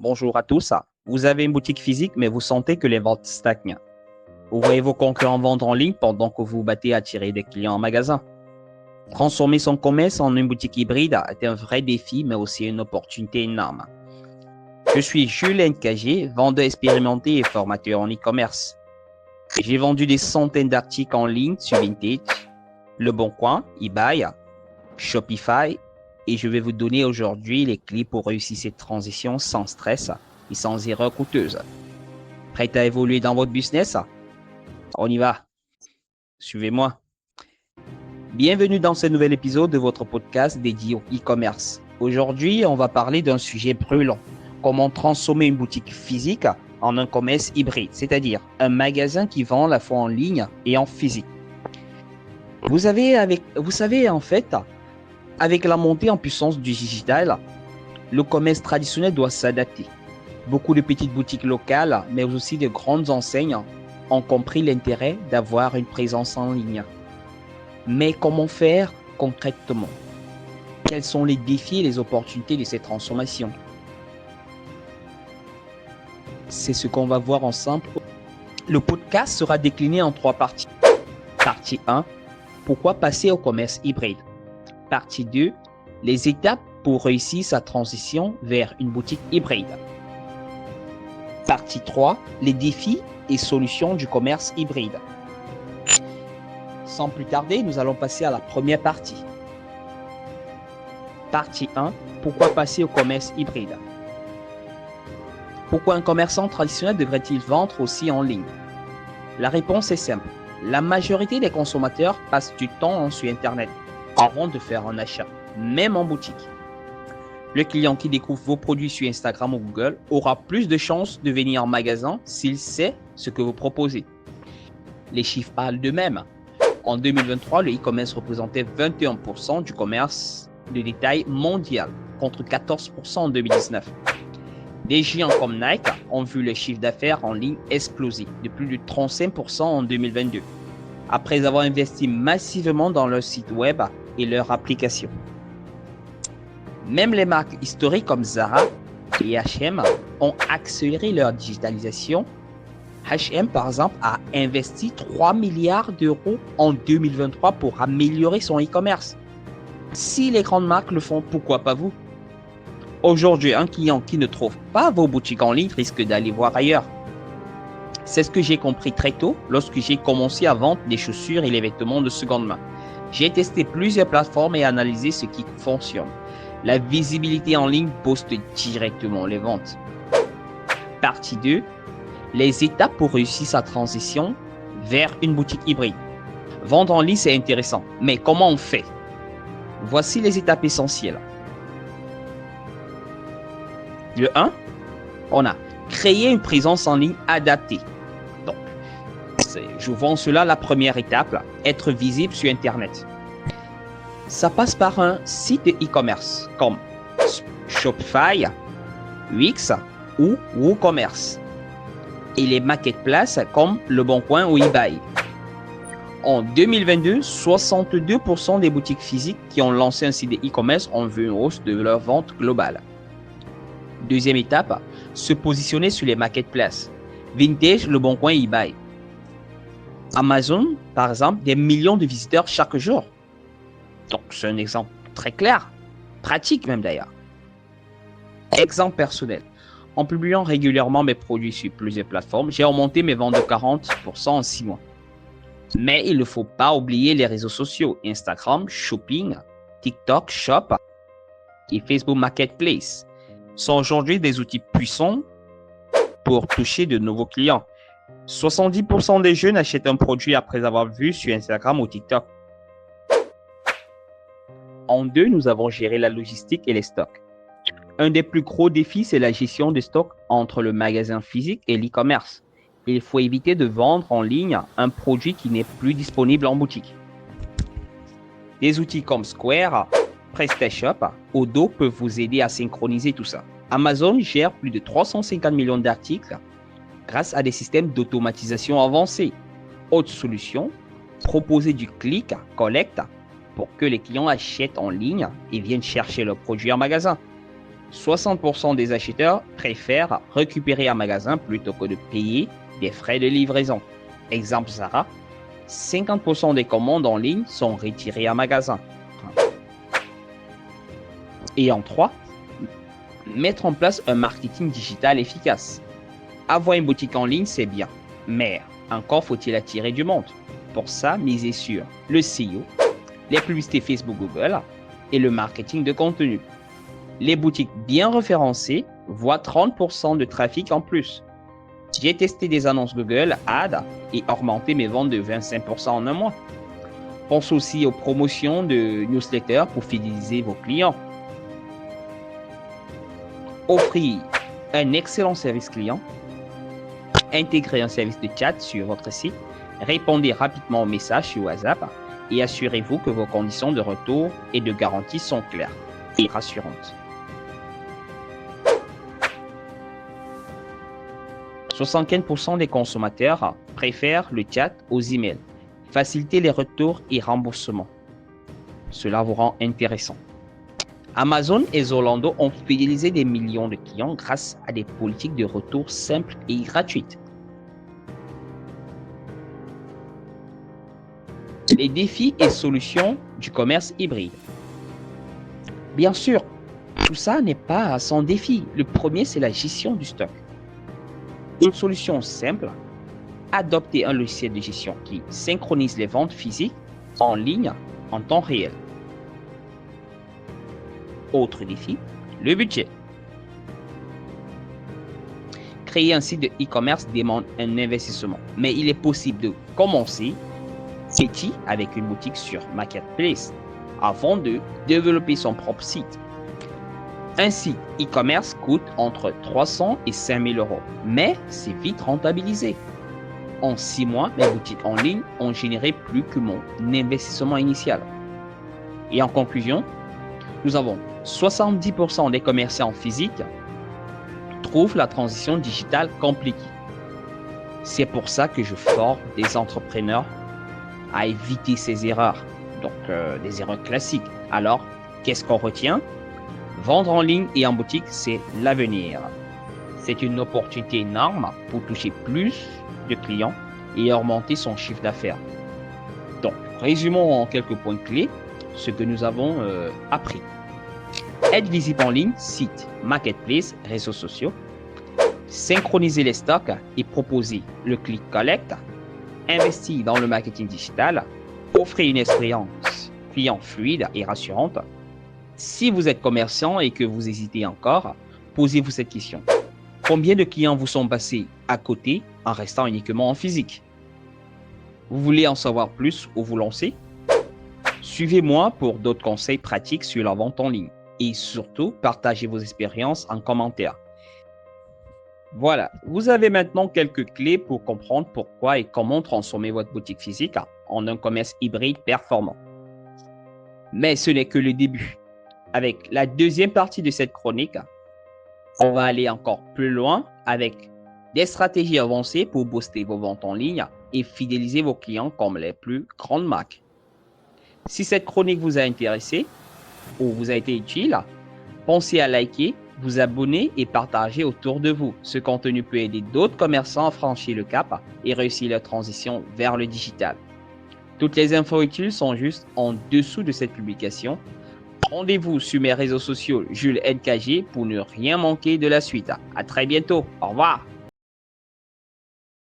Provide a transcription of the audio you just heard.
Bonjour à tous. Vous avez une boutique physique, mais vous sentez que les ventes stagnent. Vous voyez vos concurrents vendre en ligne pendant que vous vous battez à attirer des clients en magasin. Transformer son commerce en une boutique hybride est un vrai défi, mais aussi une opportunité énorme. Je suis Julien Cagé, vendeur expérimenté et formateur en e-commerce. J'ai vendu des centaines d'articles en ligne sur Vinted, Leboncoin, eBay, Shopify, et je vais vous donner aujourd'hui les clés pour réussir cette transition sans stress et sans erreur coûteuse. Prêt à évoluer dans votre business? On y va. Suivez-moi. Bienvenue dans ce nouvel épisode de votre podcast dédié au e-commerce. Aujourd'hui, on va parler d'un sujet brûlant. Comment transformer une boutique physique en un commerce hybride, c'est-à-dire un magasin qui vend à la fois en ligne et en physique. Vous savez, en fait, avec la montée en puissance du digital, le commerce traditionnel doit s'adapter. Beaucoup de petites boutiques locales, mais aussi de grandes enseignes, ont compris l'intérêt d'avoir une présence en ligne. Mais comment faire concrètement? Quels sont les défis et les opportunités de cette transformation? C'est ce qu'on va voir ensemble. Le podcast sera décliné en 3 parties. Partie 1, pourquoi passer au commerce hybride? Partie 2, les étapes pour réussir sa transition vers une boutique hybride. Partie 3, les défis et solutions du commerce hybride. Sans plus tarder, nous allons passer à la première partie. Partie 1, pourquoi passer au commerce hybride? Pourquoi un commerçant traditionnel devrait-il vendre aussi en ligne? La réponse est simple. La majorité des consommateurs passent du temps sur Internet avant de faire un achat, même en boutique. Le client qui découvre vos produits sur Instagram ou Google aura plus de chances de venir en magasin s'il sait ce que vous proposez. Les chiffres parlent d'eux-mêmes. En 2023, le e-commerce représentait 21% du commerce de détail mondial, contre 14% en 2019. Des géants comme Nike ont vu le chiffre d'affaires en ligne exploser de plus de 35% en 2022, après avoir investi massivement dans leur site web et leur application. Même les marques historiques comme Zara et H&M ont accéléré leur digitalisation. H&M, par exemple, a investi 3 milliards d'euros en 2023 pour améliorer son e-commerce. Si les grandes marques le font, pourquoi pas vous? Aujourd'hui, un client qui ne trouve pas vos boutiques en ligne risque d'aller voir ailleurs. C'est ce que j'ai compris très tôt lorsque j'ai commencé à vendre des chaussures et les vêtements de seconde main. J'ai testé plusieurs plateformes et analysé ce qui fonctionne. La visibilité en ligne booste directement les ventes. Partie 2. Les étapes pour réussir sa transition vers une boutique hybride. Vendre en ligne, c'est intéressant, mais comment on fait? Voici les étapes essentielles. Le 1, on a créé une présence en ligne adaptée. Donc, je vends cela la première étape, être visible sur Internet. Ça passe par un site de e-commerce comme Shopify, Wix ou WooCommerce et les marketplaces comme Leboncoin ou eBay. En 2022, 62% des boutiques physiques qui ont lancé un site de e-commerce ont vu une hausse de leur vente globale. Deuxième étape, se positionner sur les marketplaces. Vinted, Leboncoin et eBay. Amazon, par exemple, des millions de visiteurs chaque jour. Donc, c'est un exemple très clair, pratique même d'ailleurs. Exemple personnel. En publiant régulièrement mes produits sur plusieurs plateformes, j'ai augmenté mes ventes de 40% en 6 mois. Mais il ne faut pas oublier les réseaux sociaux, Instagram, Shopping, TikTok, Shop et Facebook Marketplace sont aujourd'hui des outils puissants pour toucher de nouveaux clients. 70% des jeunes achètent un produit après avoir vu sur Instagram ou TikTok. En 2, nous avons géré la logistique et les stocks. Un des plus gros défis, c'est la gestion des stocks entre le magasin physique et l'e-commerce. Il faut éviter de vendre en ligne un produit qui n'est plus disponible en boutique. Des outils comme Square, PrestaShop, Odoo peuvent vous aider à synchroniser tout ça. Amazon gère plus de 350 millions d'articles grâce à des systèmes d'automatisation avancés. Autre solution, proposer du click collect pour que les clients achètent en ligne et viennent chercher leurs produits en magasin. 60% des acheteurs préfèrent récupérer en magasin plutôt que de payer des frais de livraison. Exemple Zara, 50% des commandes en ligne sont retirées en magasin. Et en 3, mettre en place un marketing digital efficace. Avoir une boutique en ligne, c'est bien, mais encore faut-il attirer du monde. Pour ça, misez sur le SEO, les publicités Facebook, Google et le marketing de contenu. Les boutiques bien référencées voient 30% de trafic en plus. J'ai testé des annonces Google Ads et augmenté mes ventes de 25% en un mois. Pense aussi aux promotions de newsletters pour fidéliser vos clients. Offrir un excellent service client. Intégrer un service de chat sur votre site. Répondez rapidement aux messages sur WhatsApp et assurez-vous que vos conditions de retour et de garantie sont claires et rassurantes. 75% des consommateurs préfèrent le chat aux emails. Facilitez les retours et remboursements. Cela vous rend intéressant. Amazon et Zalando ont fidélisé des millions de clients grâce à des politiques de retour simples et gratuites. Les défis et solutions du commerce hybride. Bien sûr, tout ça n'est pas sans défi. Le premier, c'est la gestion du stock. Une solution simple, adopter un logiciel de gestion qui synchronise les ventes physiques en ligne en temps réel. Autre défi, le budget. Créer un site de e-commerce demande un investissement, mais il est possible de commencer petit avec une boutique sur Marketplace avant de développer son propre site. Un site e-commerce coûte entre 300 et 5 000 euros, mais c'est vite rentabilisé. En 6 mois, mes boutiques en ligne ont généré plus que mon investissement initial. Et en conclusion, nous avons 70% des commerçants physiques trouvent la transition digitale compliquée. C'est pour ça que je forme des entrepreneurs à éviter ces erreurs, donc des erreurs classiques. Alors, qu'est-ce qu'on retient? Vendre en ligne et en boutique, c'est l'avenir. C'est une opportunité énorme pour toucher plus de clients et augmenter son chiffre d'affaires. Donc, résumons en quelques points clés ce que nous avons appris. Être visible en ligne, site, marketplace, réseaux sociaux. Synchroniser les stocks et proposer le click collect. Investir dans le marketing digital. Offrir une expérience client fluide et rassurante. Si vous êtes commerçant et que vous hésitez encore, posez-vous cette question. Combien de clients vous sont passés à côté en restant uniquement en physique? Vous voulez en savoir plus ou vous lancer? Suivez-moi pour d'autres conseils pratiques sur la vente en ligne. Et surtout, partagez vos expériences en commentaire. Voilà, vous avez maintenant quelques clés pour comprendre pourquoi et comment transformer votre boutique physique en un commerce hybride performant. Mais ce n'est que le début. Avec la deuxième partie de cette chronique, on va aller encore plus loin avec des stratégies avancées pour booster vos ventes en ligne et fidéliser vos clients comme les plus grandes marques. Si cette chronique vous a intéressé ou vous a été utile, pensez à liker, vous abonner et partager autour de vous. Ce contenu peut aider d'autres commerçants à franchir le cap et réussir leur transition vers le digital. Toutes les infos utiles sont juste en dessous de cette publication. Rendez-vous sur mes réseaux sociaux Jules NKG pour ne rien manquer de la suite. À très bientôt. Au revoir.